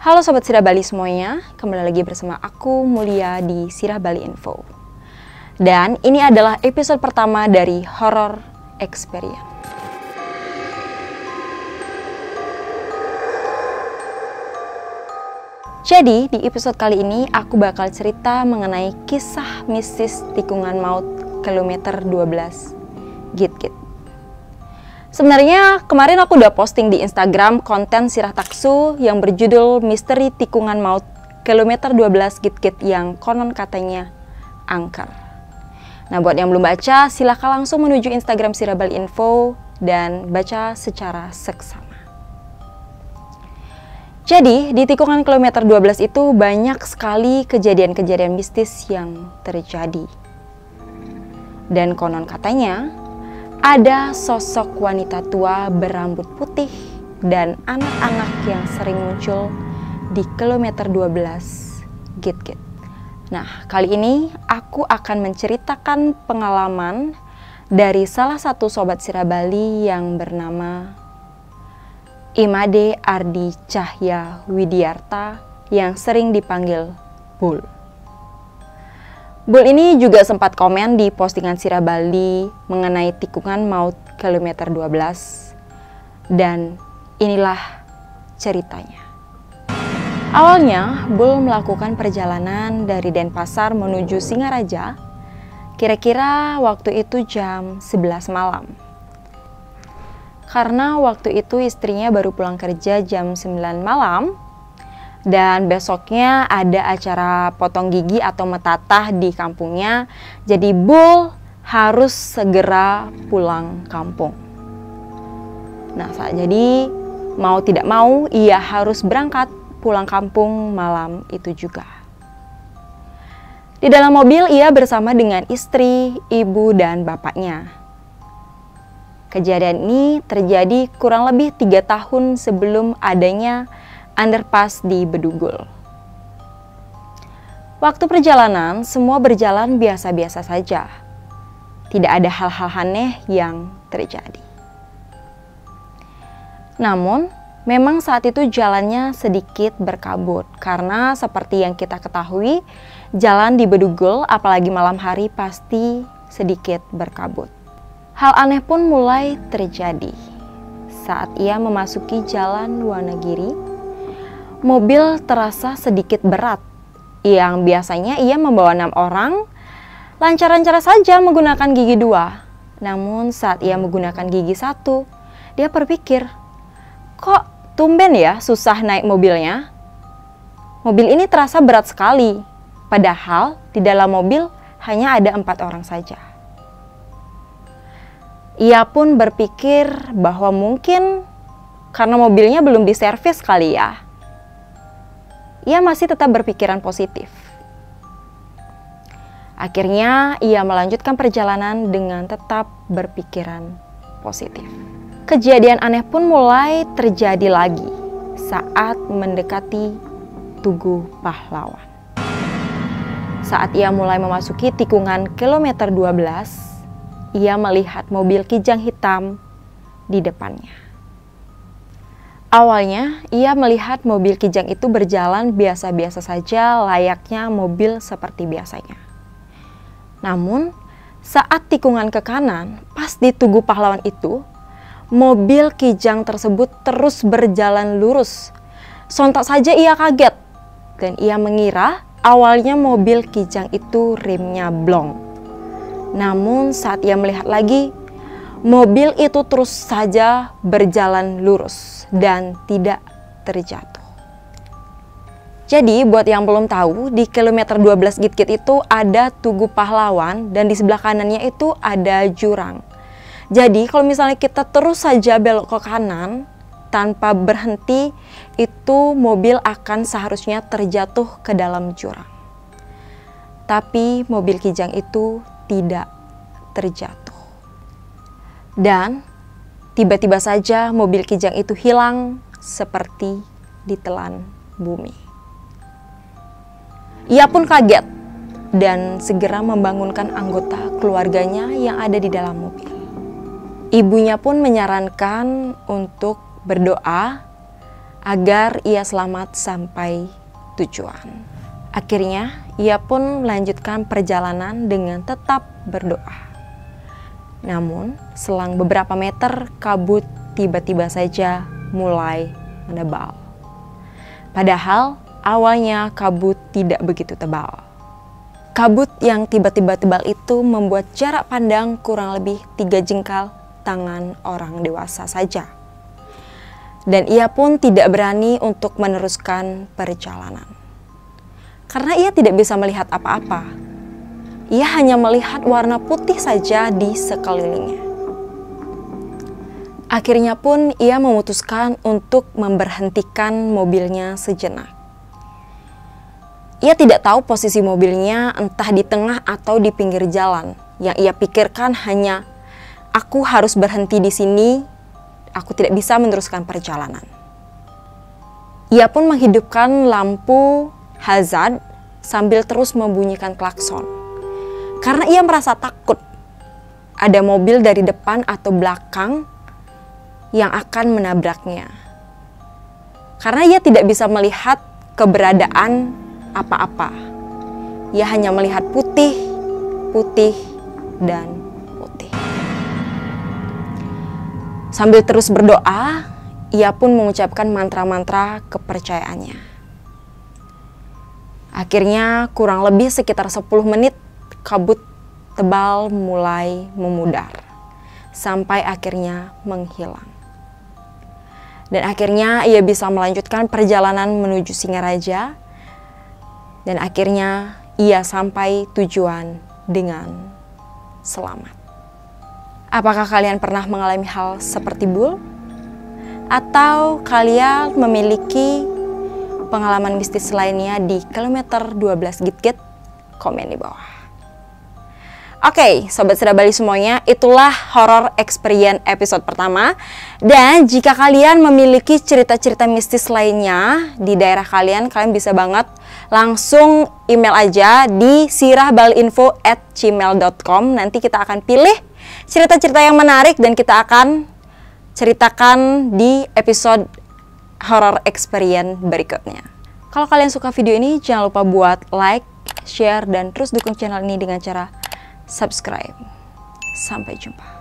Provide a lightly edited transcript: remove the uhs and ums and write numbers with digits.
Halo Sobat Sirah Bali semuanya, kembali lagi bersama aku Mulia di Sirah Bali Info. Dan ini adalah episode pertama dari Horror Experience. Jadi di episode kali ini aku bakal cerita mengenai kisah mistis tikungan maut kilometer 12 Git-Git. Sebenarnya kemarin aku udah posting di Instagram konten Sirah Taksu yang berjudul Misteri Tikungan Maut kilometer 12 Git-Git yang konon katanya angker. Nah, buat yang belum baca, silahkan langsung menuju Instagram Sirah Bali Info dan baca secara seksama. Jadi, di tikungan kilometer 12 itu banyak sekali kejadian-kejadian mistis yang terjadi. Dan konon katanya, ada sosok wanita tua berambut putih dan anak-anak yang sering muncul di kilometer 12 Git-Git. Nah, kali ini aku akan menceritakan pengalaman dari salah satu sobat Sirah Bali yang bernama Imade Ardi Cahya Widiarta yang sering dipanggil Bul. Bul ini juga sempat komen di postingan Sirah Bali mengenai tikungan maut kilometer 12. Dan inilah ceritanya. Awalnya, Bul melakukan perjalanan dari Denpasar menuju Singaraja, kira-kira waktu itu jam 11 malam. Karena waktu itu istrinya baru pulang kerja jam 9 malam, dan besoknya ada acara potong gigi atau metatah di kampungnya. Jadi Bul harus segera pulang kampung. Nah, jadi mau tidak mau ia harus berangkat pulang kampung malam itu juga. Di dalam mobil ia bersama dengan istri, ibu, dan bapaknya. Kejadian ini terjadi kurang lebih 3 tahun sebelum adanya underpass di Bedugul. Waktu perjalanan, semua berjalan biasa-biasa saja. Tidak ada hal-hal aneh yang terjadi. Namun, memang saat itu jalannya sedikit berkabut. Karena seperti yang kita ketahui, jalan di Bedugul, apalagi malam hari, pasti sedikit berkabut. Hal aneh pun mulai terjadi. Saat ia memasuki jalan Wonogiri, mobil terasa sedikit berat. Yang biasanya ia membawa 6 orang, lancar-lancar saja menggunakan gigi 2. Namun saat ia menggunakan gigi 1, dia berpikir, kok tumben ya susah naik mobilnya? Mobil ini terasa berat sekali, padahal di dalam mobil hanya ada 4 orang saja. Ia pun berpikir bahwa mungkin karena mobilnya belum diservis kali ya. Ia masih tetap berpikiran positif. Akhirnya ia melanjutkan perjalanan dengan tetap berpikiran positif. Kejadian aneh pun mulai terjadi lagi saat mendekati Tugu Pahlawan. Saat ia mulai memasuki tikungan kilometer 12, ia melihat mobil kijang hitam di depannya. Awalnya, ia melihat mobil kijang itu berjalan biasa-biasa saja layaknya mobil seperti biasanya. Namun, saat tikungan ke kanan, pas di Tugu Pahlawan itu, mobil kijang tersebut terus berjalan lurus. Sontak saja ia kaget, dan ia mengira awalnya mobil kijang itu remnya blong. Namun, saat ia melihat lagi, mobil itu terus saja berjalan lurus dan tidak terjatuh. Jadi buat yang belum tahu, di kilometer 12 Git-Git itu ada Tugu Pahlawan dan di sebelah kanannya itu ada jurang. Jadi kalau misalnya kita terus saja belok ke kanan tanpa berhenti, itu mobil akan seharusnya terjatuh ke dalam jurang. Tapi mobil kijang itu tidak terjatuh. Dan tiba-tiba saja mobil kijang itu hilang seperti ditelan bumi. Ia pun kaget dan segera membangunkan anggota keluarganya yang ada di dalam mobil. Ibunya pun menyarankan untuk berdoa agar ia selamat sampai tujuan. Akhirnya, ia pun melanjutkan perjalanan dengan tetap berdoa. Namun, selang beberapa meter, kabut tiba-tiba saja mulai menebal. Padahal, awalnya kabut tidak begitu tebal. Kabut yang tiba-tiba tebal itu membuat jarak pandang kurang lebih 3 jengkal tangan orang dewasa saja. Dan ia pun tidak berani untuk meneruskan perjalanan. Karena ia tidak bisa melihat apa-apa. Ia hanya melihat warna putih saja di sekelilingnya. Akhirnya pun ia memutuskan untuk memberhentikan mobilnya sejenak. Ia tidak tahu posisi mobilnya, entah di tengah atau di pinggir jalan. Yang ia pikirkan hanya, aku harus berhenti di sini, aku tidak bisa meneruskan perjalanan. Ia pun menghidupkan lampu hazard sambil terus membunyikan klakson. Karena ia merasa takut ada mobil dari depan atau belakang yang akan menabraknya. Karena ia tidak bisa melihat keberadaan apa-apa. Ia hanya melihat putih, putih, dan putih. Sambil terus berdoa, ia pun mengucapkan mantra-mantra kepercayaannya. Akhirnya kurang lebih sekitar 10 menit kabut tebal mulai memudar. Sampai akhirnya menghilang. Dan akhirnya ia bisa melanjutkan perjalanan menuju Singaraja. Dan akhirnya ia sampai tujuan dengan selamat. Apakah kalian pernah mengalami hal seperti Bul? Atau kalian memiliki pengalaman mistis lainnya di kilometer 12 Git-Git? Komen di bawah. Oke, Sobat Seda Bali semuanya, itulah horror experience episode pertama. Dan jika kalian memiliki cerita-cerita mistis lainnya di daerah kalian, kalian bisa banget langsung email aja di sirahbalinfo@gmail.com. Nanti kita akan pilih cerita-cerita yang menarik dan kita akan ceritakan di episode horror experience berikutnya. Kalau kalian suka video ini, jangan lupa buat like, share, dan terus dukung channel ini dengan cara subscribe. Sampai jumpa.